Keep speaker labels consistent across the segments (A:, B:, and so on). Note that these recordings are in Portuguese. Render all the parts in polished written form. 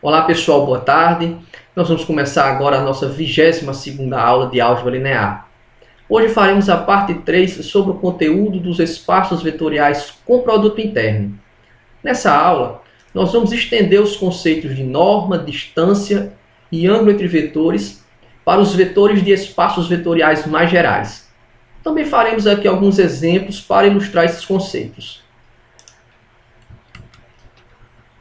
A: Olá pessoal, boa tarde. Nós vamos começar agora a nossa 22ª aula de álgebra linear. Hoje faremos a parte 3 sobre o conteúdo dos espaços vetoriais com produto interno. Nessa aula, nós vamos estender os conceitos de norma, distância e ângulo entre vetores para os vetores de espaços vetoriais mais gerais. Também faremos aqui alguns exemplos para ilustrar esses conceitos.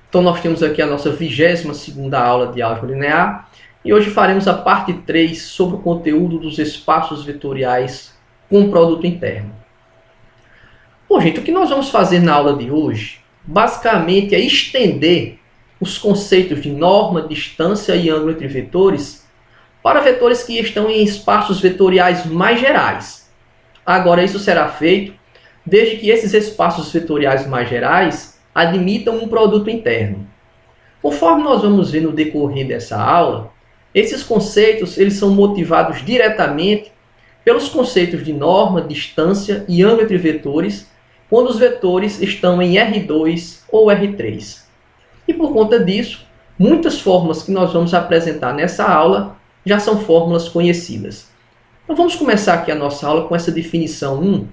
A: Então nós temos aqui a nossa 22ª aula de álgebra linear e hoje faremos a parte 3 sobre o conteúdo dos espaços vetoriais com produto interno. Bom, gente, o que nós vamos fazer na aula de hoje, basicamente, é estender os conceitos de norma, distância e ângulo entre vetores para vetores que estão em espaços vetoriais mais gerais. Agora, isso será feito desde que esses espaços vetoriais mais gerais admitam um produto interno. Conforme nós vamos ver no decorrer dessa aula, esses conceitos eles são motivados diretamente pelos conceitos de norma, distância e ângulo entre vetores quando os vetores estão em R2 ou R3. E por conta disso, muitas fórmulas que nós vamos apresentar nessa aula já são fórmulas conhecidas. Então vamos começar aqui a nossa aula com essa definição 1,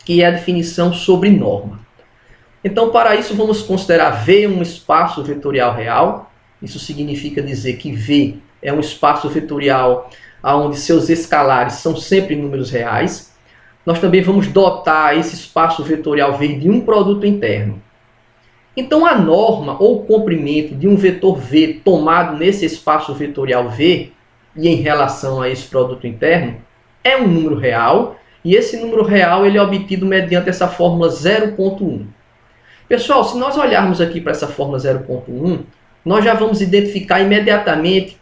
A: que é a definição sobre norma. Então, para isso, vamos considerar V um espaço vetorial real. Isso significa dizer que V é um espaço vetorial onde seus escalares são sempre números reais. Nós também vamos dotar esse espaço vetorial V de um produto interno. Então, a norma ou comprimento de um vetor V tomado nesse espaço vetorial V e em relação a esse produto interno é um número real, e esse número real ele é obtido mediante essa fórmula 0.1. Pessoal, se nós olharmos aqui para essa fórmula 0.1, nós já vamos identificar imediatamente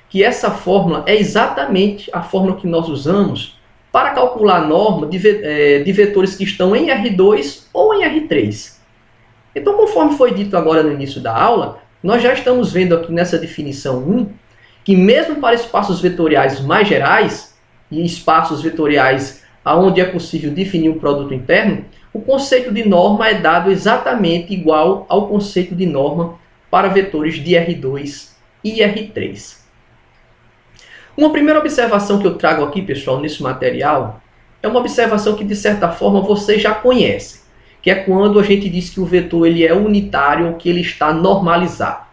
A: que essa fórmula é exatamente a fórmula que nós usamos para calcular a norma de vetores que estão em R2 ou em R3. Então, conforme foi dito agora no início da aula, nós já estamos vendo aqui nessa definição 1 que mesmo para espaços vetoriais mais gerais e espaços vetoriais onde é possível definir um produto interno, o conceito de norma é dado exatamente igual ao conceito de norma para vetores de R2 e R3. Uma primeira observação que eu trago aqui, pessoal, nesse material, é uma observação que, de certa forma, vocês já conhecem, que é quando a gente diz que o vetor ele é unitário ou que ele está normalizado.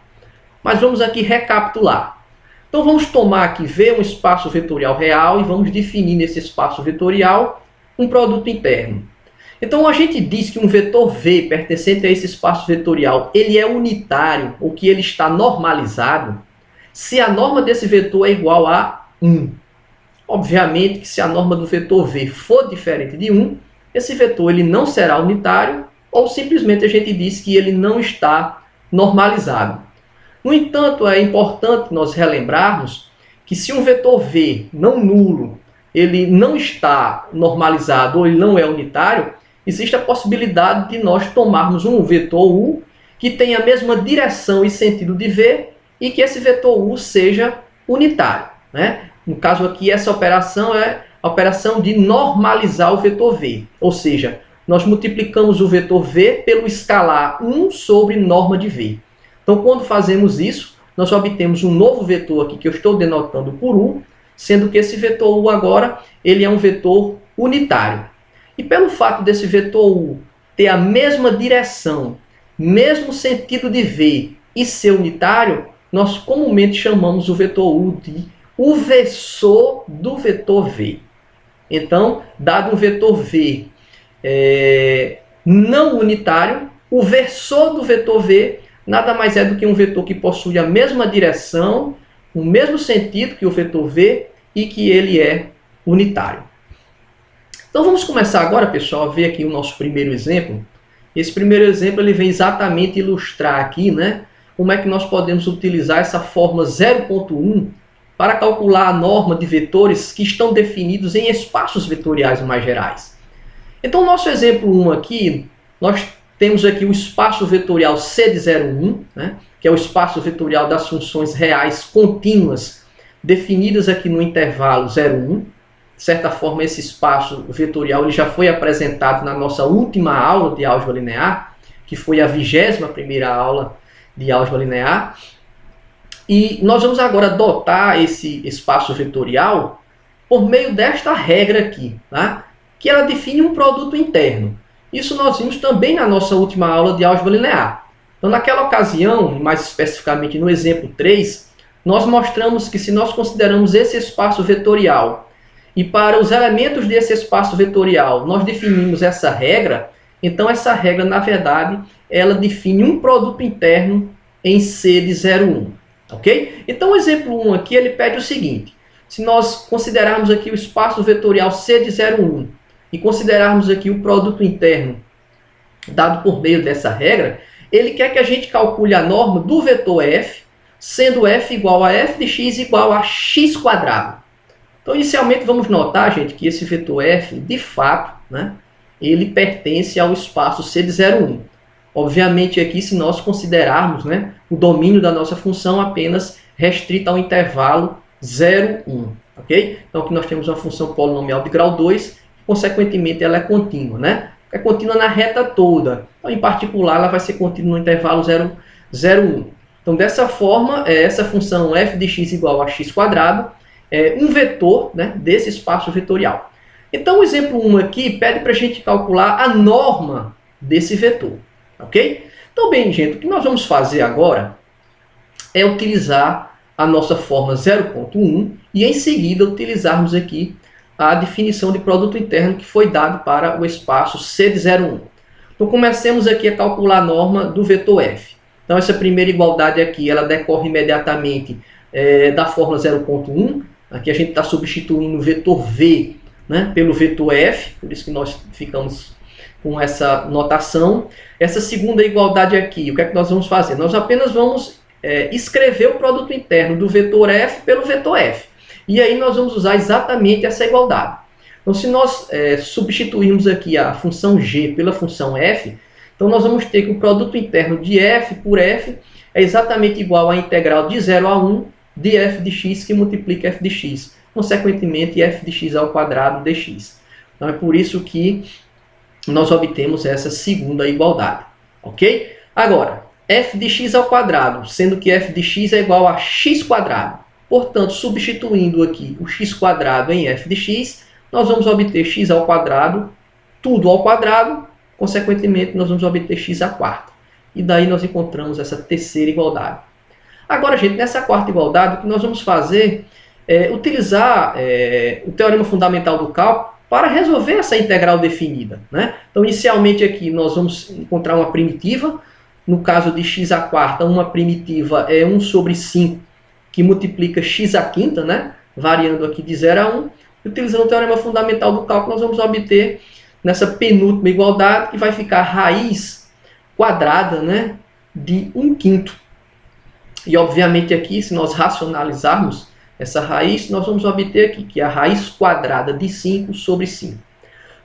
A: Mas vamos aqui recapitular. Então vamos tomar aqui V um espaço vetorial real e vamos definir nesse espaço vetorial um produto interno. Então a gente diz que um vetor V pertencente a esse espaço vetorial ele é unitário ou que ele está normalizado se a norma desse vetor é igual a 1. Obviamente que se a norma do vetor V for diferente de 1, esse vetor ele não será unitário ou simplesmente a gente diz que ele não está normalizado. No entanto, é importante nós relembrarmos que se um vetor V não nulo ele não está normalizado ou ele não é unitário, existe a possibilidade de nós tomarmos um vetor U que tenha a mesma direção e sentido de V e que esse vetor U seja unitário, né? No caso aqui, essa operação é a operação de normalizar o vetor V. Ou seja, nós multiplicamos o vetor V pelo escalar 1 sobre norma de V. Então, quando fazemos isso, nós obtemos um novo vetor aqui que eu estou denotando por U, sendo que esse vetor U agora ele é um vetor unitário. E pelo fato desse vetor U ter a mesma direção, mesmo sentido de V e ser unitário, nós comumente chamamos o vetor U de o versor do vetor V. Então, dado um vetor V não unitário, o versor do vetor V nada mais é do que um vetor que possui a mesma direção, o mesmo sentido que o vetor V e que ele é unitário. Então vamos começar agora, pessoal, a ver aqui o nosso primeiro exemplo. Esse primeiro exemplo ele vem exatamente ilustrar aqui, né, como é que nós podemos utilizar essa fórmula 0.1 para calcular a norma de vetores que estão definidos em espaços vetoriais mais gerais. Então, o nosso exemplo 1 aqui, nós temos aqui o espaço vetorial C de 0,1, né, que é o espaço vetorial das funções reais contínuas definidas aqui no intervalo 0,1. De certa forma, esse espaço vetorial ele já foi apresentado na nossa última aula de álgebra linear, que foi a 21ª aula de álgebra linear. E nós vamos agora adotar esse espaço vetorial por meio desta regra aqui, tá? Que ela define um produto interno. Isso nós vimos também na nossa última aula de álgebra linear. Então, naquela ocasião, mais especificamente no exemplo 3, nós mostramos que se nós consideramos esse espaço vetorial e para os elementos desse espaço vetorial nós definimos essa regra, então essa regra, na verdade, ela define um produto interno em C de 0,1. Ok? Então o exemplo 1 aqui ele pede o seguinte: se nós considerarmos aqui o espaço vetorial C de 0,1 e considerarmos aqui o produto interno dado por meio dessa regra, ele quer que a gente calcule a norma do vetor f, sendo f igual a f de x igual a x quadrado. Então, inicialmente, vamos notar, gente, que esse vetor f, de fato, né, ele pertence ao espaço C de 0,1. Obviamente, aqui, se nós considerarmos, né, o domínio da nossa função apenas restrito ao intervalo 0, 1. Okay? Então, aqui nós temos uma função polinomial de grau 2, consequentemente, ela é contínua, né? É contínua na reta toda. Então, em particular, ela vai ser contínua no intervalo 0, 0, 1. Então, dessa forma, essa função f de x igual a x quadrado é um vetor, né, desse espaço vetorial. Então, o exemplo 1 aqui pede para a gente calcular a norma desse vetor. Ok? Então, bem, gente, o que nós vamos fazer agora é utilizar a nossa forma 0.1 e, em seguida, utilizarmos aqui a definição de produto interno que foi dado para o espaço C de 0,1. Então, comecemos aqui a calcular a norma do vetor f. Então, essa primeira igualdade aqui, ela decorre imediatamente da fórmula 0.1. Aqui a gente está substituindo o vetor v, né, pelo vetor f, por isso que nós ficamos com essa notação. Essa segunda igualdade aqui, o que é que nós vamos fazer? Nós apenas vamos escrever o produto interno do vetor f pelo vetor f. E aí nós vamos usar exatamente essa igualdade. Então, se nós substituirmos aqui a função g pela função f, então nós vamos ter que o produto interno de f por f é exatamente igual à integral de 0 a 1 de f de x, que multiplica f de x. Consequentemente, f de x ao quadrado dx. Então, é por isso que nós obtemos essa segunda igualdade. Ok? Agora, f de x ao quadrado, sendo que f de x é igual a x quadrado. Portanto, substituindo aqui o x quadrado em f de x, nós vamos obter x ao quadrado, tudo ao quadrado, consequentemente, nós vamos obter x à quarta. E daí nós encontramos essa terceira igualdade. Agora, gente, nessa quarta igualdade, o que nós vamos fazer é utilizar o teorema fundamental do cálculo para resolver essa integral definida, né? Então, inicialmente aqui nós vamos encontrar uma primitiva. No caso de x à quarta, uma primitiva é 1 sobre 5, que multiplica x à quinta, né? Variando aqui de 0 a 1. Utilizando o teorema fundamental do cálculo, nós vamos obter nessa penúltima igualdade, que vai ficar raiz quadrada, né, de 1/5. E, obviamente, aqui, se nós racionalizarmos essa raiz, nós vamos obter aqui, que é a raiz quadrada de 5 sobre 5.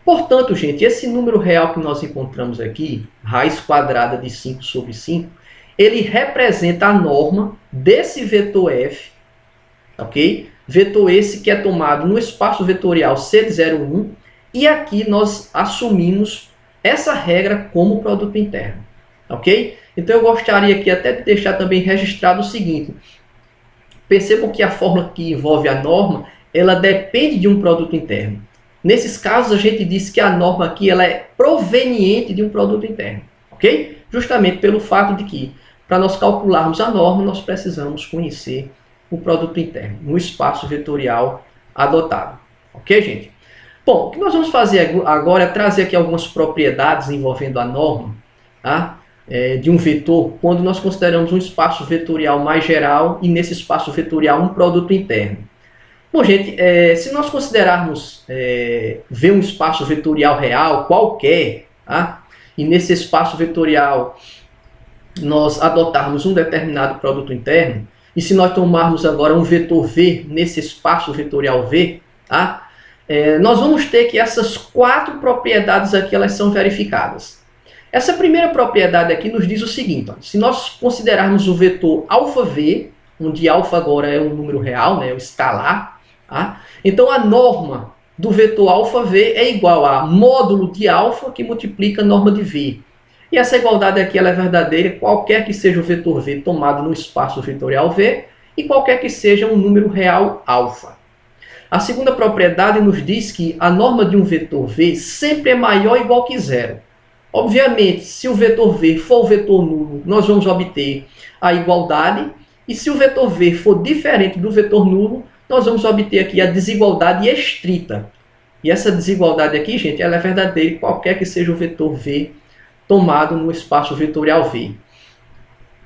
A: Portanto, gente, esse número real que nós encontramos aqui, raiz quadrada de 5 sobre 5, ele representa a norma desse vetor f, ok? Vetor esse que é tomado no espaço vetorial C de 0,1, e aqui nós assumimos essa regra como produto interno, ok? Então eu gostaria aqui até de deixar também registrado o seguinte: percebam que a fórmula que envolve a norma, ela depende de um produto interno. Nesses casos, a gente diz que a norma aqui ela é proveniente de um produto interno, ok? Justamente pelo fato de que, para nós calcularmos a norma, nós precisamos conhecer o produto interno no espaço vetorial adotado, ok, gente? Bom, o que nós vamos fazer agora é trazer aqui algumas propriedades envolvendo a norma, tá? De um vetor, quando nós consideramos um espaço vetorial mais geral e nesse espaço vetorial um produto interno. Bom, gente, se nós considerarmos ver um espaço vetorial real, qualquer, tá? E nesse espaço vetorial nós adotarmos um determinado produto interno, e se nós tomarmos agora um vetor V nesse espaço vetorial V, tá? Nós vamos ter que essas 4 propriedades aqui elas são verificadas. Essa primeira propriedade aqui nos diz o seguinte: ó, se nós considerarmos o vetor ∝v, onde α agora é um número real, né, o escalar, tá? Então a norma do vetor ∝v é igual a módulo de α que multiplica a norma de v. E essa igualdade aqui ela é verdadeira qualquer que seja o vetor V tomado no espaço vetorial V e qualquer que seja um número real alfa. A segunda propriedade nos diz que a norma de um vetor V sempre é maior ou igual que zero. Obviamente, se o vetor V for o vetor nulo, nós vamos obter a igualdade, e se o vetor V for diferente do vetor nulo, nós vamos obter aqui a desigualdade estrita. E essa desigualdade aqui, gente, ela é verdadeira qualquer que seja o vetor V tomado no espaço vetorial V.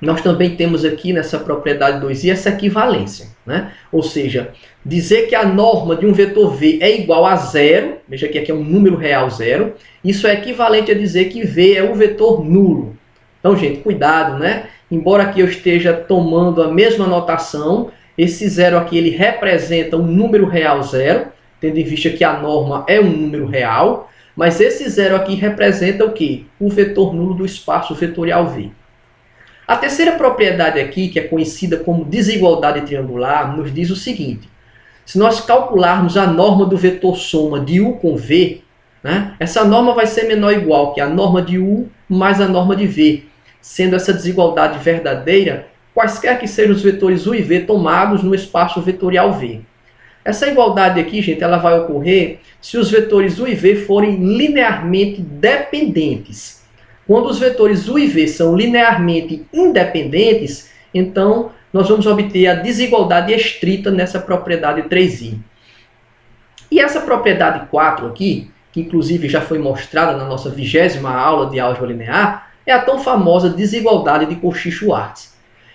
A: Nós também temos aqui nessa propriedade 2i essa equivalência, né? Ou seja, dizer que a norma de um vetor V é igual a zero, veja que aqui é um número real zero, isso é equivalente a dizer que V é um vetor nulo. Então, gente, cuidado, né? Embora aqui eu esteja tomando a mesma notação, esse zero aqui ele representa um número real zero, tendo em vista que a norma é um número real, mas esse zero aqui representa o quê? O vetor nulo do espaço vetorial V. A terceira propriedade aqui, que é conhecida como desigualdade triangular, nos diz o seguinte: se nós calcularmos a norma do vetor soma de U com V, né, essa norma vai ser menor ou igual que a norma de U mais a norma de V, sendo essa desigualdade verdadeira quaisquer que sejam os vetores U e V tomados no espaço vetorial V. Essa igualdade aqui, gente, ela vai ocorrer se os vetores U e V forem linearmente dependentes. Quando os vetores U e V são linearmente independentes, então nós vamos obter a desigualdade estrita nessa propriedade 3i. E essa propriedade 4 aqui, que inclusive já foi mostrada na nossa 20ª aula de álgebra linear, é a tão famosa desigualdade de Cauchy-Schwarz.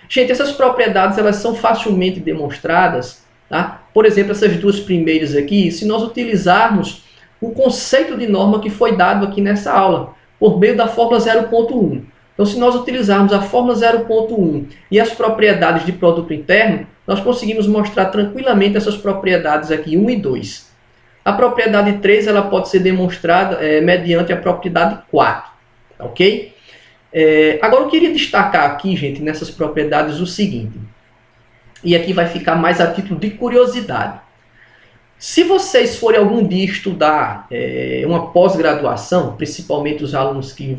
A: Gente, essas propriedades elas são facilmente demonstradas, tá? Por exemplo, essas duas primeiras aqui, se nós utilizarmos o conceito de norma que foi dado aqui nessa aula, por meio da fórmula 0.1. Então, se nós utilizarmos a fórmula 0.1 e as propriedades de produto interno, nós conseguimos mostrar tranquilamente essas propriedades aqui, 1 e 2. A propriedade 3 ela pode ser demonstrada mediante a propriedade 4. Ok? Agora, eu queria destacar aqui, gente, nessas propriedades o seguinte. E aqui vai ficar mais a título de curiosidade. Se vocês forem algum dia estudar uma pós-graduação, principalmente os alunos que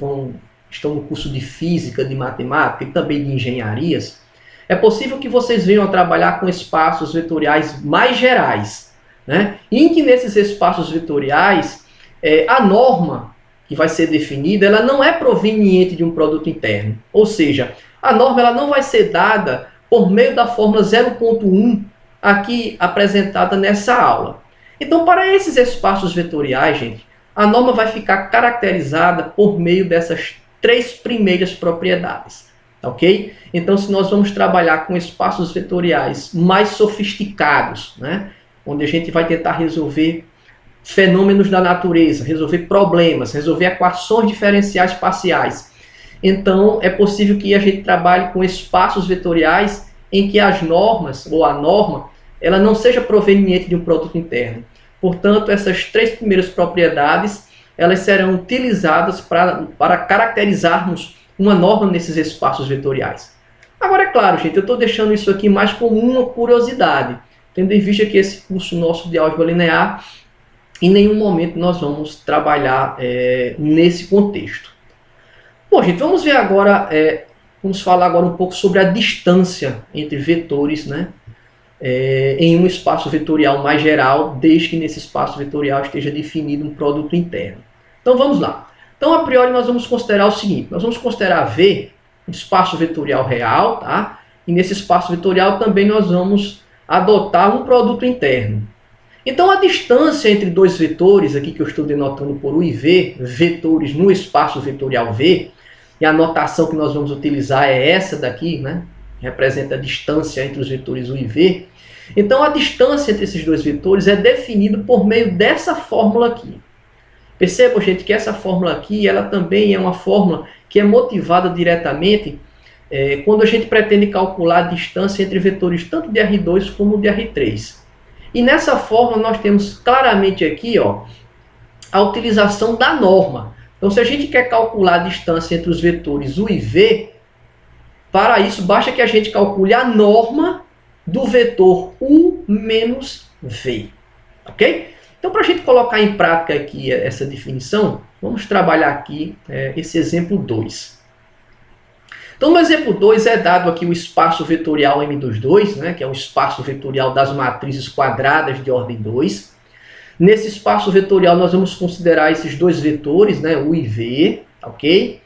A: estão no curso de Física, de Matemática e também de Engenharias, é possível que vocês venham a trabalhar com espaços vetoriais mais gerais, né? Em que nesses espaços vetoriais, a norma que vai ser definida, ela não é proveniente de um produto interno. Ou seja, a norma ela não vai ser dada por meio da fórmula 0.1, aqui apresentada nessa aula. Então, para esses espaços vetoriais, gente, a norma vai ficar caracterizada por meio dessas três primeiras propriedades. Ok? Então, se nós vamos trabalhar com espaços vetoriais mais sofisticados, né, onde a gente vai tentar resolver fenômenos da natureza, resolver problemas, resolver equações diferenciais parciais, então é possível que a gente trabalhe com espaços vetoriais em que as normas, ou a norma, ela não seja proveniente de um produto interno. Portanto, essas três primeiras propriedades, elas serão utilizadas para caracterizarmos uma norma nesses espaços vetoriais. Agora, é claro, gente, eu estou deixando isso aqui mais como uma curiosidade, tendo em vista que esse curso nosso de álgebra linear, em nenhum momento nós vamos trabalhar nesse contexto. Bom, gente, vamos ver agora, vamos falar agora um pouco sobre a distância entre vetores, né, em um espaço vetorial mais geral, desde que nesse espaço vetorial esteja definido um produto interno. Então vamos lá. Então, a priori, nós vamos considerar o seguinte: nós vamos considerar V um espaço vetorial real, tá? E nesse espaço vetorial também nós vamos adotar um produto interno. Então, a distância entre dois vetores, aqui que eu estou denotando por U e V, vetores no espaço vetorial V, e a notação que nós vamos utilizar é essa daqui, né? Representa a distância entre os vetores U e V. Então, a distância entre esses dois vetores é definida por meio dessa fórmula aqui. Percebam, gente, que essa fórmula aqui, ela também é uma fórmula que é motivada diretamente quando a gente pretende calcular a distância entre vetores tanto de R2 como de R3. E nessa fórmula nós temos claramente aqui, ó, a utilização da norma. Então, se a gente quer calcular a distância entre os vetores U e V, para isso basta que a gente calcule a norma do vetor U menos V. Ok? Então, para a gente colocar em prática aqui essa definição, Vamos trabalhar aqui esse exemplo 2. Então, no exemplo 2 é dado aqui o espaço vetorial M22, né, que é o espaço vetorial das matrizes quadradas de ordem 2. Nesse espaço vetorial nós vamos considerar esses dois vetores, né, U e V, ok?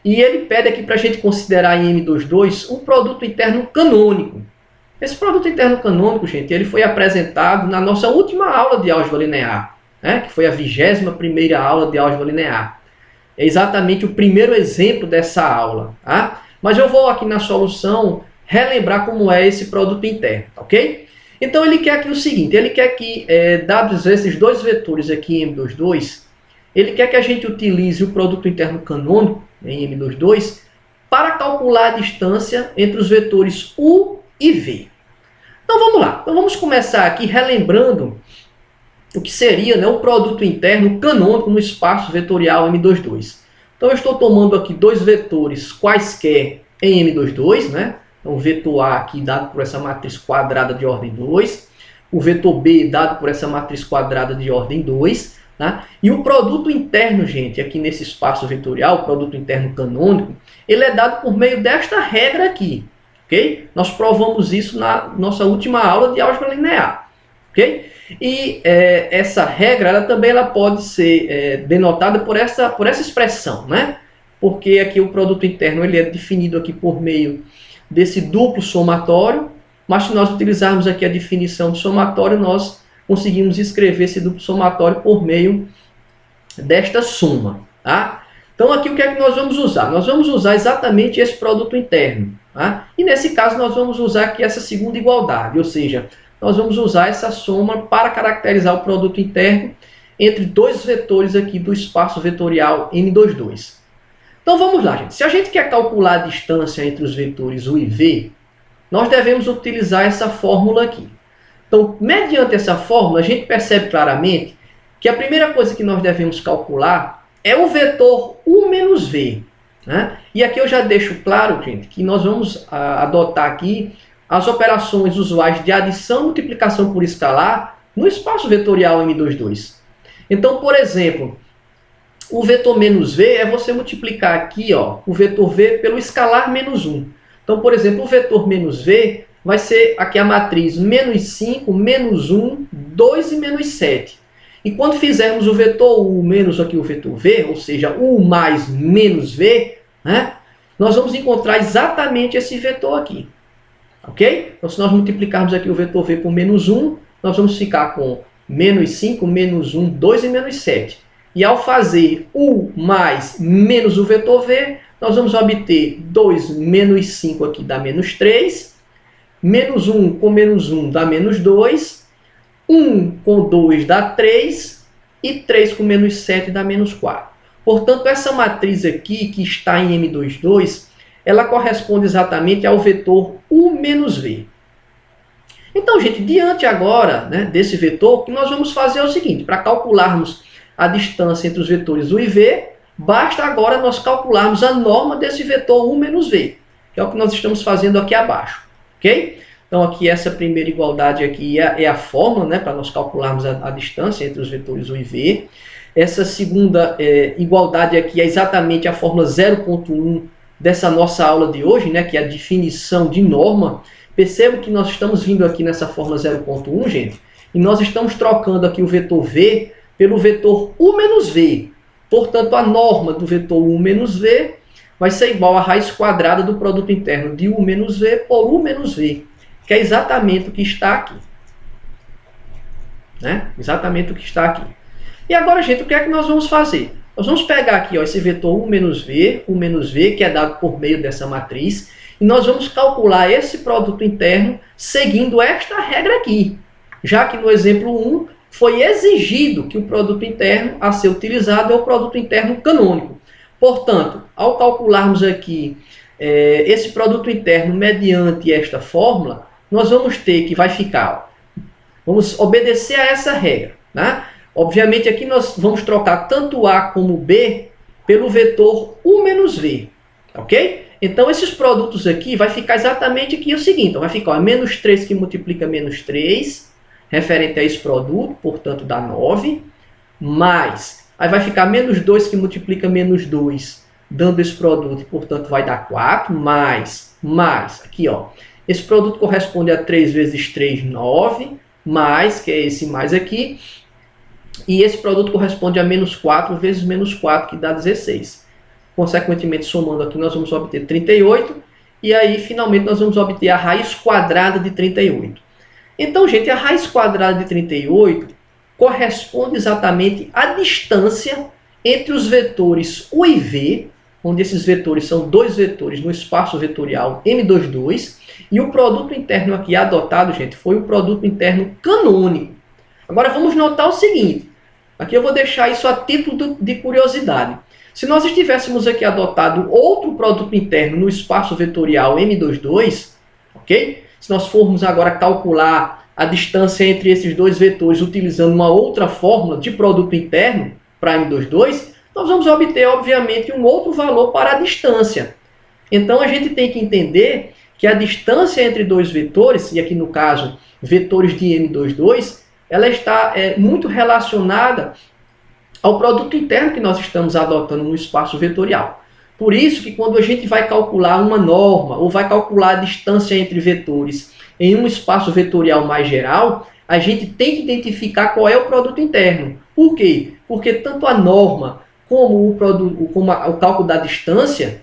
A: E ele pede aqui para a gente considerar em M22 um produto interno canônico. Esse produto interno canônico, gente, ele foi apresentado na nossa última aula de álgebra linear, né, que foi a 21ª aula de álgebra linear. É exatamente o primeiro exemplo dessa aula, tá? Mas eu vou aqui na solução relembrar como é esse produto interno, ok? Então ele quer aqui o seguinte, ele quer que, dados esses dois vetores aqui em M22, ele quer que a gente utilize o produto interno canônico em M22 para calcular a distância entre os vetores U e V. Então vamos lá, então vamos começar aqui relembrando o que seria, né, o produto interno canônico no espaço vetorial M22. Então eu estou tomando aqui dois vetores quaisquer em M22, né? Então o vetor A aqui dado por essa matriz quadrada de ordem 2, o vetor B dado por essa matriz quadrada de ordem 2, tá? E o produto interno, gente, aqui nesse espaço vetorial, o produto interno canônico, ele é dado por meio desta regra aqui, ok? Nós provamos isso na nossa última aula de álgebra linear, ok? E essa regra ela pode ser denotada por essa expressão, né? Porque aqui o produto interno ele é definido aqui por meio desse duplo somatório, mas se nós utilizarmos aqui a definição de somatório, nós conseguimos escrever esse duplo somatório por meio desta soma, tá? Então aqui o que é que nós vamos usar? Nós vamos usar exatamente esse produto interno, tá? E nesse caso nós vamos usar aqui essa segunda igualdade, ou seja, nós vamos usar essa soma para caracterizar o produto interno entre dois vetores aqui do espaço vetorial M22. Então vamos lá, gente. Se a gente quer calcular a distância entre os vetores U e V, nós devemos utilizar essa fórmula aqui. Então, mediante essa fórmula, a gente percebe claramente que a primeira coisa que nós devemos calcular é o vetor U menos V, né? E aqui eu já deixo claro, gente, que nós vamos adotar aqui as operações usuais de adição e multiplicação por escalar no espaço vetorial M22. Então, por exemplo, o vetor menos V é você multiplicar aqui, ó, o vetor V pelo escalar menos 1. Então, por exemplo, o vetor menos V vai ser aqui a matriz menos 5, menos 1, 2 e menos 7. E quando fizermos o vetor U menos aqui o vetor V, ou seja, U mais menos V, né, nós vamos encontrar exatamente esse vetor aqui. Ok? Então, se nós multiplicarmos aqui o vetor V por menos 1, nós vamos ficar com menos 5, menos 1, 2 e menos 7. E ao fazer U mais menos o vetor V, nós vamos obter 2 menos 5 aqui dá menos 3, menos 1 com menos 1 dá menos 2, 1 com 2 dá 3 e 3 com menos 7 dá menos 4. Portanto, essa matriz aqui que está em M22, ela corresponde exatamente ao vetor U menos V. Então, gente, diante agora, né, desse vetor, o que nós vamos fazer é o seguinte, para calcularmos a distância entre os vetores U e V, basta agora nós calcularmos a norma desse vetor U menos V, que é o que nós estamos fazendo aqui abaixo, ok? Então, aqui essa primeira igualdade aqui é a fórmula, né, para nós calcularmos a distância entre os vetores U e V. Essa segunda igualdade aqui é exatamente a fórmula 0.1 dessa nossa aula de hoje, né, que é a definição de norma. Perceba que nós estamos vindo aqui nessa fórmula 0.1, gente, e nós estamos trocando aqui o vetor V pelo vetor U menos V. Portanto, a norma do vetor U menos V vai ser igual à raiz quadrada do produto interno de U menos V por U menos V, que é exatamente o que está aqui. Né? Exatamente o que está aqui. E agora, gente, o que é que nós vamos fazer? Nós vamos pegar aqui, ó, esse vetor U menos V, que é dado por meio dessa matriz, e nós vamos calcular esse produto interno seguindo esta regra aqui. Já que no exemplo 1 foi exigido que o produto interno a ser utilizado é o produto interno canônico. Portanto, ao calcularmos aqui esse produto interno mediante esta fórmula, nós vamos ter que vai ficar, ó, vamos obedecer a essa regra, né? Obviamente aqui nós vamos trocar tanto A como B pelo vetor U menos V, ok? Então esses produtos aqui vai ficar exatamente aqui o seguinte, vai ficar menos 3 que multiplica menos 3, referente a esse produto, portanto dá 9, mais Aí vai ficar menos 2 que multiplica menos 2, dando esse produto, e portanto vai dar 4, mais, aqui ó, esse produto corresponde a 3 vezes 3, 9, mais, que é esse mais aqui, e esse produto corresponde a menos 4 vezes menos 4, que dá 16. Consequentemente, somando aqui, nós vamos obter 38, e aí, finalmente, nós vamos obter a raiz quadrada de 38. Então, gente, a raiz quadrada de 38 corresponde exatamente à distância entre os vetores U e V, onde esses vetores são dois vetores no espaço vetorial M22, e o produto interno aqui adotado, gente, foi o produto interno canônico. Agora vamos notar o seguinte, aqui eu vou deixar isso a título de curiosidade. Se nós estivéssemos aqui adotado outro produto interno no espaço vetorial M22, ok? Se nós formos agora calcular a distância entre esses dois vetores utilizando uma outra fórmula de produto interno para M22, nós vamos obter, obviamente, um outro valor para a distância. Então, a gente tem que entender que a distância entre dois vetores, e aqui no caso, vetores de M22, ela está muito relacionada ao produto interno que nós estamos adotando no espaço vetorial. Por isso que quando a gente vai calcular uma norma, ou vai calcular a distância entre vetores em um espaço vetorial mais geral, a gente tem que identificar qual é o produto interno. Por quê? Porque tanto a norma como o cálculo da distância,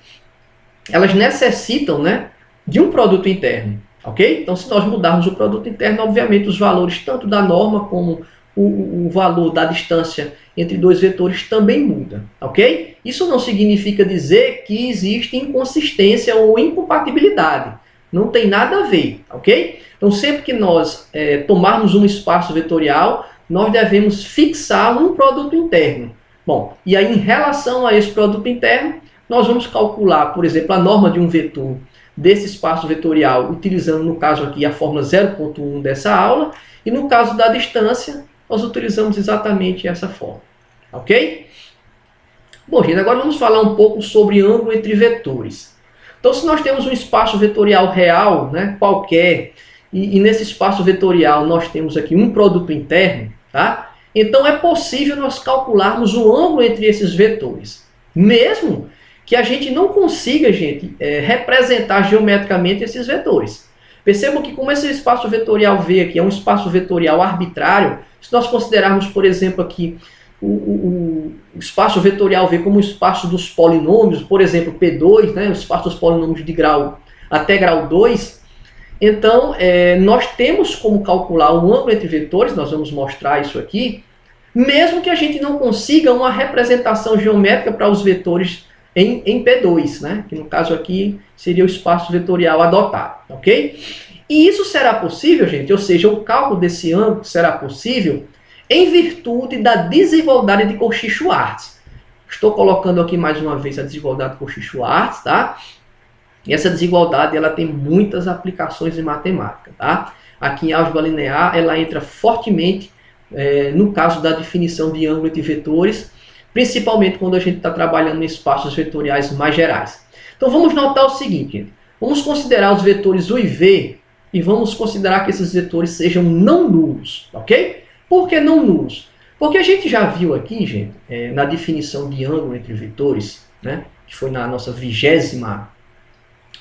A: elas necessitam, né, de um produto interno. Ok? Então, se nós mudarmos o produto interno, obviamente os valores tanto da norma como o valor da distância entre dois vetores também muda, ok? Isso não significa dizer que existe inconsistência ou incompatibilidade. Não tem nada a ver, ok? Então, sempre que nós tomarmos um espaço vetorial, nós devemos fixar um produto interno. Bom, e aí em relação a esse produto interno, nós vamos calcular, por exemplo, a norma de um vetor desse espaço vetorial, utilizando, no caso aqui, a fórmula 0.1 dessa aula, e no caso da distância, nós utilizamos exatamente essa fórmula. Ok? Bom, gente, agora vamos falar um pouco sobre ângulo entre vetores. Então, se nós temos um espaço vetorial real, né, qualquer, e nesse espaço vetorial nós temos aqui um produto interno, tá? Então é possível nós calcularmos o ângulo entre esses vetores, mesmo que a gente não consiga, gente, representar geometricamente esses vetores. Percebam que como esse espaço vetorial V aqui é um espaço vetorial arbitrário, se nós considerarmos, por exemplo, aqui o espaço vetorial V como o espaço dos polinômios, por exemplo, P2, né, o espaço dos polinômios de grau até grau 2, então nós temos como calcular o ângulo entre vetores, nós vamos mostrar isso aqui, mesmo que a gente não consiga uma representação geométrica para os vetores em P2, né, que no caso aqui seria o espaço vetorial adotado, ok? E isso será possível, gente, ou seja, o cálculo desse ângulo será possível em virtude da desigualdade de Cauchy-Schwarz. Estou colocando aqui mais uma vez a desigualdade de Cauchy-Schwarz, tá? E essa desigualdade ela tem muitas aplicações em matemática, tá? Aqui em álgebra linear ela entra fortemente no caso da definição de ângulo entre vetores, principalmente quando a gente está trabalhando em espaços vetoriais mais gerais. Então vamos notar o seguinte, gente. Vamos considerar os vetores U e V e vamos considerar que esses vetores sejam não nulos, ok? Por que não nulos? Porque a gente já viu aqui, gente, na definição de ângulo entre vetores, né, que foi na nossa 20ª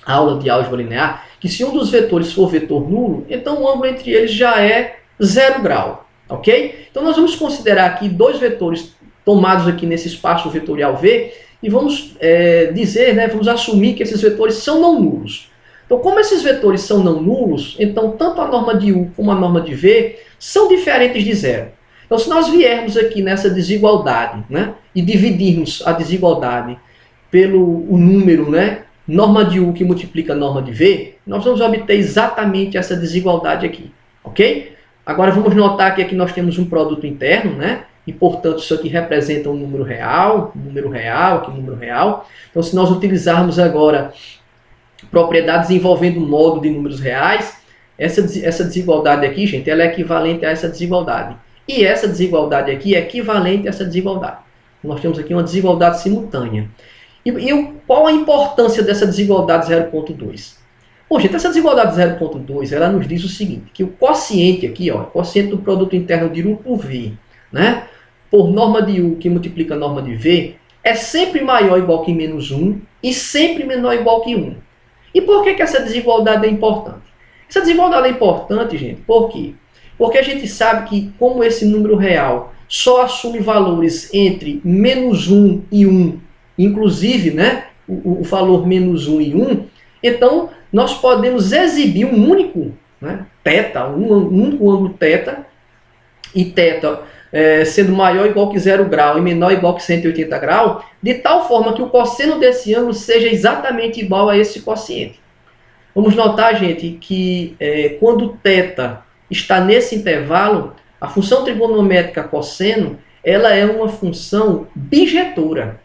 A: aula de álgebra linear, que se um dos vetores for vetor nulo, então o ângulo entre eles já é 0 grau, ok? Então nós vamos considerar aqui dois vetores tomados aqui nesse espaço vetorial V e vamos dizer, né, vamos assumir que esses vetores são não nulos. Então, como esses vetores são não nulos, então tanto a norma de U como a norma de V são diferentes de zero. Então, se nós viermos aqui nessa desigualdade, né, e dividirmos a desigualdade pelo o número, né, norma de U que multiplica a norma de V, nós vamos obter exatamente essa desigualdade aqui, ok? Agora vamos notar que aqui nós temos um produto interno, né, e portanto isso aqui representa um número real, aqui um número real. Então, se nós utilizarmos agora propriedades envolvendo um modo de números reais, essa desigualdade aqui, gente, ela é equivalente a essa desigualdade. E essa desigualdade aqui é equivalente a essa desigualdade. Nós temos aqui uma desigualdade simultânea. Qual a importância dessa desigualdade 0.2? Bom, gente, essa desigualdade 0.2, ela nos diz o seguinte, que o quociente aqui, ó, o quociente do produto interno de U por V, né, por norma de U que multiplica a norma de V é sempre maior ou igual que menos 1 e sempre menor ou igual que 1. E por que essa desigualdade é importante? Essa desigualdade é importante, gente, por quê? Porque a gente sabe que, como esse número real só assume valores entre menos 1 e 1, inclusive, né, o valor menos 1 e 1, então nós podemos exibir um único, né, θ, um único ângulo θ, e θ sendo maior ou igual que 0 grau e menor ou igual que 180 graus, de tal forma que o cosseno desse ângulo seja exatamente igual a esse quociente. Vamos notar, gente, que quando θ está nesse intervalo, a função trigonométrica cosseno ela é uma função bijetora,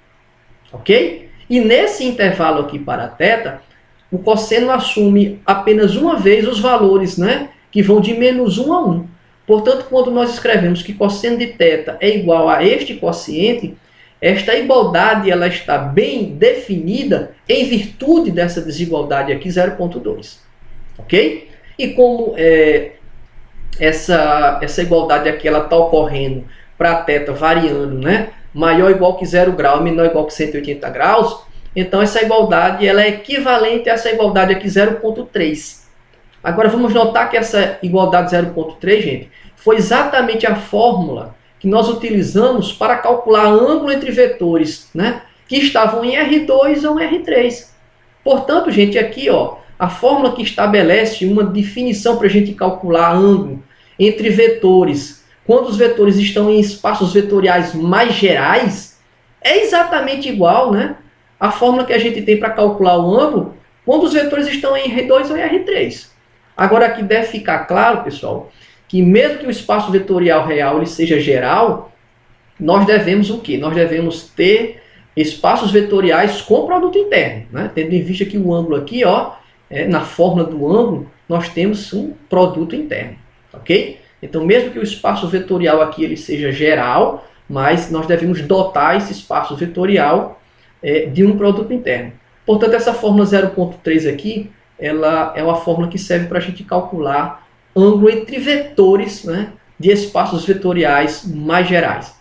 A: ok? E nesse intervalo aqui para θ, o cosseno assume apenas uma vez os valores, né, que vão de menos 1 a 1. Portanto, quando nós escrevemos que cosseno de θ é igual a este quociente, esta igualdade ela está bem definida em virtude dessa desigualdade aqui, 0,2. Ok? E como essa igualdade aqui está ocorrendo para θ variando, né, maior ou igual que 0 grau e menor ou igual que 180 graus, então essa igualdade ela é equivalente a essa igualdade aqui, 0,3. Agora vamos notar que essa igualdade 0,3, gente, foi exatamente a fórmula que nós utilizamos para calcular ângulo entre vetores, né, que estavam em R2 ou em R3. Portanto, gente, aqui ó, a fórmula que estabelece uma definição para a gente calcular ângulo entre vetores, quando os vetores estão em espaços vetoriais mais gerais, é exatamente igual, né, à fórmula que a gente tem para calcular o ângulo quando os vetores estão em R2 ou em R3. Agora aqui deve ficar claro, pessoal, que mesmo que o espaço vetorial real ele seja geral, nós devemos o quê? Nós devemos ter espaços vetoriais com produto interno, né? Tendo em vista que o ângulo aqui, ó, na fórmula do ângulo, nós temos um produto interno, ok? Então, mesmo que o espaço vetorial aqui ele seja geral, mas nós devemos dotar esse espaço vetorial de um produto interno. Portanto, essa fórmula 0,3 aqui, ela é uma fórmula que serve para a gente calcular ângulo entre vetores, né, de espaços vetoriais mais gerais.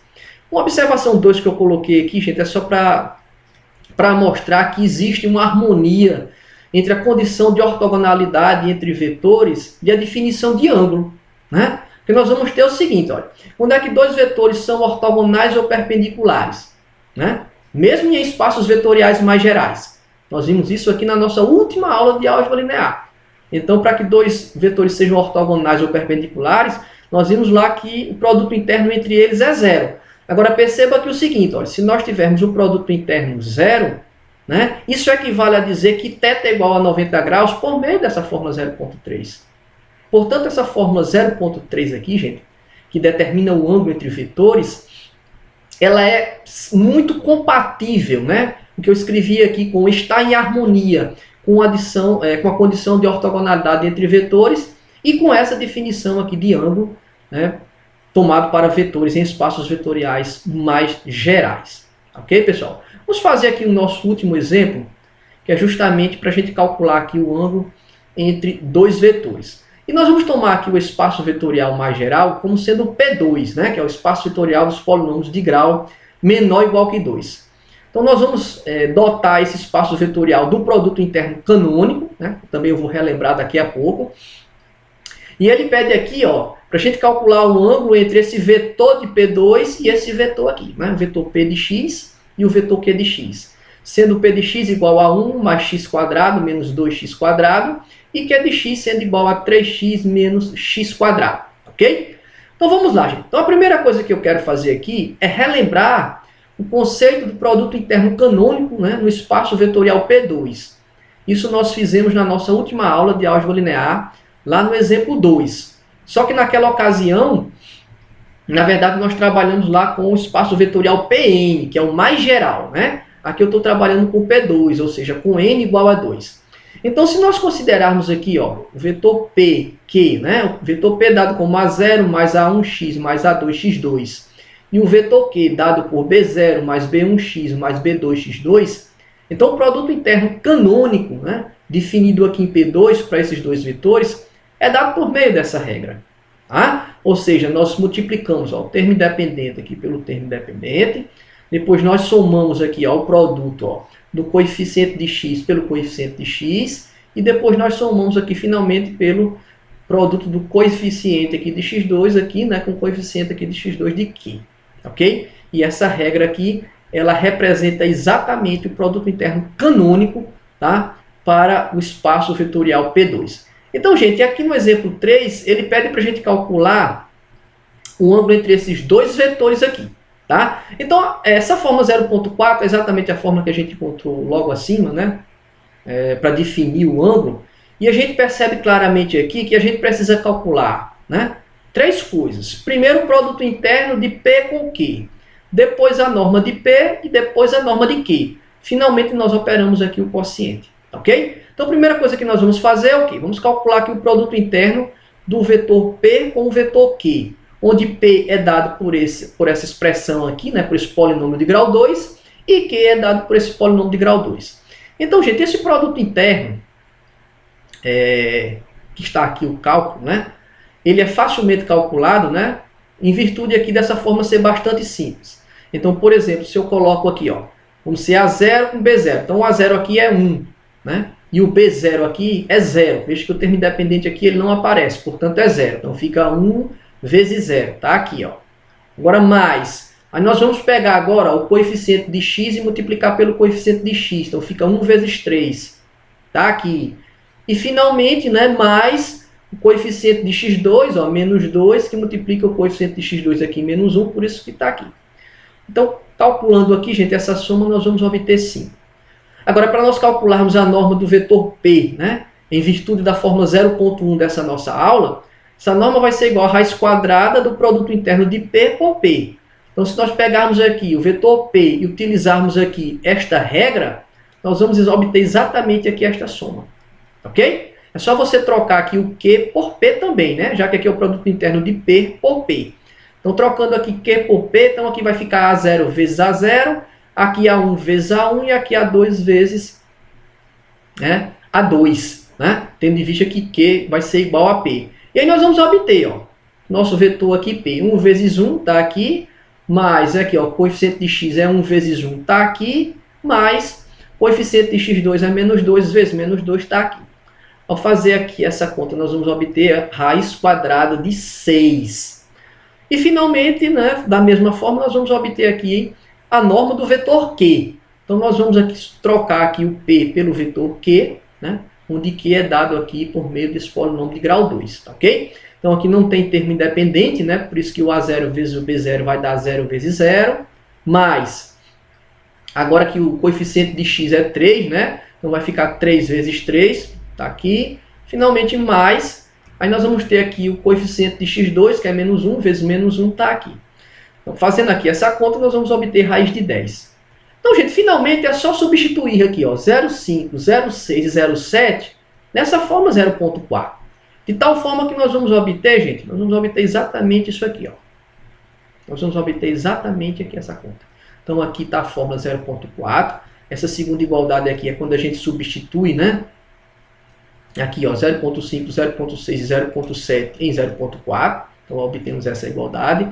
A: Uma observação 2 que eu coloquei aqui, gente, é só para mostrar que existe uma harmonia entre a condição de ortogonalidade entre vetores e a definição de ângulo, né? Porque nós vamos ter o seguinte, olha, quando é que dois vetores são ortogonais ou perpendiculares, né? Mesmo em espaços vetoriais mais gerais. Nós vimos isso aqui na nossa última aula de álgebra linear. Então, para que dois vetores sejam ortogonais ou perpendiculares, nós vimos lá que o produto interno entre eles é zero. Agora, perceba aqui o seguinte, olha, se nós tivermos o produto interno zero, né, isso equivale a dizer que θ é igual a 90 graus por meio dessa fórmula 0,3. Portanto, essa fórmula 0,3 aqui, gente, que determina o ângulo entre vetores, ela é muito compatível, né? O que eu escrevi aqui com está em harmonia com a condição de ortogonalidade entre vetores e com essa definição aqui de ângulo, né, tomado para vetores em espaços vetoriais mais gerais. Ok, pessoal? Vamos fazer aqui o nosso último exemplo, que é justamente para a gente calcular aqui o ângulo entre dois vetores. E nós vamos tomar aqui o espaço vetorial mais geral como sendo o P2, né, que é o espaço vetorial dos polinômios de grau menor ou igual que 2. Então, nós vamos dotar esse espaço vetorial do produto interno canônico, né? Também eu vou relembrar daqui a pouco. E ele pede aqui, para a gente calcular o ângulo entre esse vetor de P2 e esse vetor aqui, né? O vetor P de x e o vetor Q de x. Sendo P de x igual a 1 mais x quadrado menos 2x quadrado e Q de x sendo igual a 3x menos x quadrado, ok? Então, vamos lá, gente. Então, a primeira coisa que eu quero fazer aqui é relembrar o conceito do produto interno canônico, né, no espaço vetorial P2. Isso nós fizemos na nossa última aula de álgebra linear, lá no exemplo 2. Só que naquela ocasião, na verdade, nós trabalhamos lá com o espaço vetorial Pn, que é o mais geral, né? Aqui eu estou trabalhando com P2, ou seja, com n igual a 2. Então, se nós considerarmos aqui o vetor P, Q, né? O vetor P dado como A0 mais A1x mais A2x2, e o vetor Q dado por B0 mais B1x mais B2x2, então o produto interno canônico, né, definido aqui em P2 para esses dois vetores, é dado por meio dessa regra. Tá? Ou seja, nós multiplicamos ó, o termo independente aqui pelo termo independente, depois nós somamos aqui ó, o produto ó, do coeficiente de x pelo coeficiente de x, e depois nós somamos aqui finalmente pelo produto do coeficiente aqui de x2 aqui, né, com o coeficiente aqui de x2 de Q, ok? E essa regra aqui, ela representa exatamente o produto interno canônico, tá, para o espaço vetorial P2. Então, gente, aqui no exemplo 3, ele pede para a gente calcular o ângulo entre esses dois vetores aqui, tá? Então, essa forma 0.4 é exatamente a forma que a gente encontrou logo acima, né? Para definir o ângulo. E a gente percebe claramente aqui que a gente precisa calcular, né, três coisas. Primeiro, o produto interno de P com Q. Depois, a norma de P e depois a norma de Q. Finalmente, nós operamos aqui o quociente, ok? Então, a primeira coisa que nós vamos fazer é o quê? Vamos calcular aqui o produto interno do vetor P com o vetor Q, onde P é dado por essa expressão aqui, né, por esse polinômio de grau 2, e Q é dado por esse polinômio de grau 2. Então, gente, esse produto interno, que está aqui o cálculo, né, ele é facilmente calculado, né, em virtude aqui dessa forma ser bastante simples. Então, por exemplo, se eu coloco aqui, ó, vamos ser A0 com B0. Então, o A0 aqui é 1, né? E o B0 aqui é 0. Veja que o termo independente aqui ele não aparece, portanto é 0. Então fica 1 vezes 0, tá aqui, ó. Agora mais. Aí nós vamos pegar agora ó, o coeficiente de x e multiplicar pelo coeficiente de x. Então fica 1 vezes 3, tá aqui. E finalmente, né, mais o coeficiente de x2, ó, menos 2, que multiplica o coeficiente de x2 aqui, menos 1, por isso que está aqui. Então, calculando aqui, gente, essa soma nós vamos obter 5. Agora, para nós calcularmos a norma do vetor P, né, em virtude da fórmula 0.1 dessa nossa aula, essa norma vai ser igual a raiz quadrada do produto interno de P por P. Então, se nós pegarmos aqui o vetor P e utilizarmos aqui esta regra, nós vamos obter exatamente aqui esta soma. Ok? É só você trocar aqui o Q por P também, né? Já que aqui é o produto interno de P por P. Então, trocando aqui Q por P, então aqui vai ficar A0 vezes A0, aqui A1 vezes A1 e aqui A2 vezes, né, A2, né? Tendo em vista que Q vai ser igual a P. E aí nós vamos obter, ó, nosso vetor aqui P, 1 vezes 1 está aqui, mais aqui, ó, o coeficiente de x é 1 vezes 1 está aqui, mais o coeficiente de x2 é menos 2 vezes menos 2 está aqui. Ao fazer aqui essa conta, nós vamos obter a raiz quadrada de 6. E finalmente, né, da mesma forma, nós vamos obter aqui a norma do vetor Q. Então, nós vamos aqui trocar aqui o P pelo vetor Q, né, onde Q é dado aqui por meio desse polinômio de grau 2, tá, ok? Então, aqui não tem termo independente, né, por isso que o A0 vezes o B0 vai dar 0 vezes 0, mais, agora que o coeficiente de x é 3, né, então vai ficar 3 vezes 3, tá aqui, finalmente mais, aí nós vamos ter aqui o coeficiente de x2, que é menos 1, vezes menos 1, tá aqui. Então, fazendo aqui essa conta, nós vamos obter raiz de 10. Então, gente, finalmente é só substituir aqui, ó, 0,5, 0,6 e 0,7 nessa forma 0,4. De tal forma que nós vamos obter, gente, nós vamos obter exatamente isso aqui, ó. Nós vamos obter exatamente aqui essa conta. Então, aqui está a fórmula 0,4. Essa segunda igualdade aqui é quando a gente substitui, né? Aqui, ó, 0,5, 0,6 e 0,7 em 0,4. Então, obtemos essa igualdade.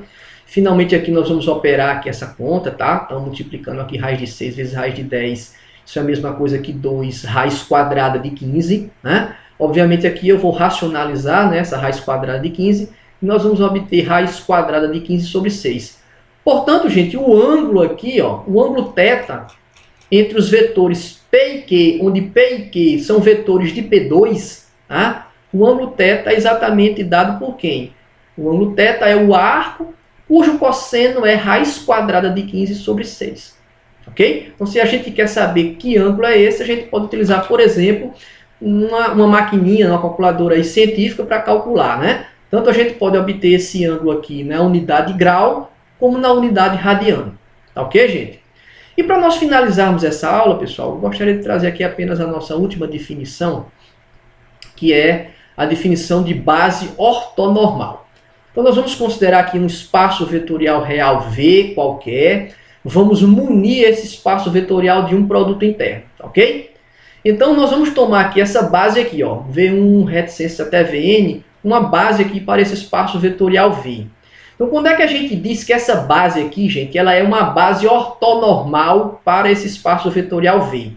A: Finalmente, aqui nós vamos operar aqui essa conta, tá? Então, multiplicando aqui raiz de 6 vezes raiz de 10. Isso é a mesma coisa que 2 raiz quadrada de 15, né? Obviamente, aqui eu vou racionalizar, né, essa raiz quadrada de 15. E nós vamos obter raiz quadrada de 15 sobre 6. Portanto, gente, o ângulo aqui, ó, o ângulo θ entre os vetores P e Q, onde P e Q são vetores de P2, tá? O ângulo θ é exatamente dado por quem? O ângulo θ é o arco cujo cosseno é raiz quadrada de 15 sobre 6. Ok? Então, se a gente quer saber que ângulo é esse, a gente pode utilizar, por exemplo, uma maquininha, uma calculadora aí científica para calcular, né? Tanto a gente pode obter esse ângulo aqui na unidade grau, como na unidade radiano. Tá ok, gente? E para nós finalizarmos essa aula, pessoal, eu gostaria de trazer aqui apenas a nossa última definição, que é a definição de base ortonormal. Então, nós vamos considerar aqui um espaço vetorial real V qualquer. Vamos munir esse espaço vetorial de um produto interno, tá ok? Então, nós vamos tomar aqui essa base aqui, ó, V1 reticência até Vn, uma base aqui para esse espaço vetorial V. Então, quando é que a gente diz que essa base aqui, gente, ela é uma base ortonormal para esse espaço vetorial V?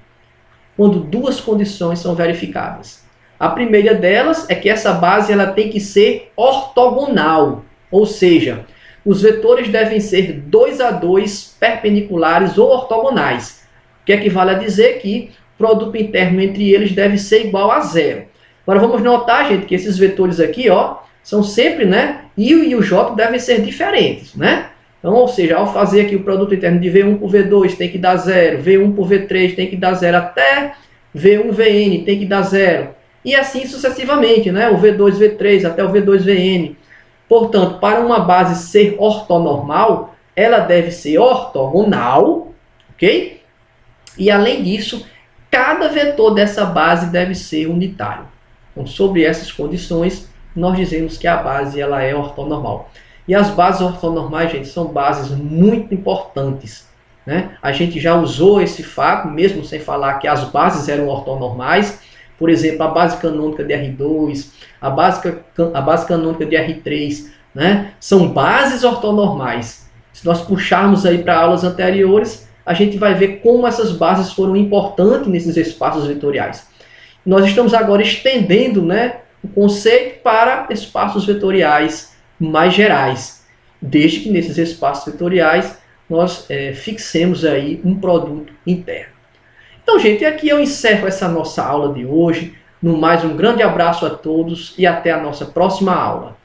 A: Quando duas condições são verificadas. A primeira delas é que essa base ela tem que ser ortogonal, ou seja, os vetores devem ser 2 a 2 perpendiculares ou ortogonais, o que equivale a dizer que o produto interno entre eles deve ser igual a zero. Agora vamos notar, gente, que esses vetores aqui, ó, são sempre, né, I e o J devem ser diferentes, né? Então, ou seja, ao fazer aqui o produto interno de V1 por V2 tem que dar 0, V1 por V3 tem que dar 0, até V1, Vn tem que dar 0. E assim sucessivamente, né? O V2, V3 até o V2, Vn. Portanto, para uma base ser ortonormal, ela deve ser ortogonal, ok? E além disso, cada vetor dessa base deve ser unitário. Então, sobre essas condições, nós dizemos que a base ela é ortonormal. E as bases ortonormais, gente, são bases muito importantes, né? A gente já usou esse fato, mesmo sem falar que as bases eram ortonormais. Por exemplo, a base canônica de R2, a base canônica de R3, né? São bases ortonormais. Se nós puxarmos aí para aulas anteriores, a gente vai ver como essas bases foram importantes nesses espaços vetoriais. Nós estamos agora estendendo, né, o conceito para espaços vetoriais mais gerais, desde que nesses espaços vetoriais nós fixemos aí um produto interno. Então, gente, aqui eu encerro essa nossa aula de hoje. No mais, um grande abraço a todos e até a nossa próxima aula.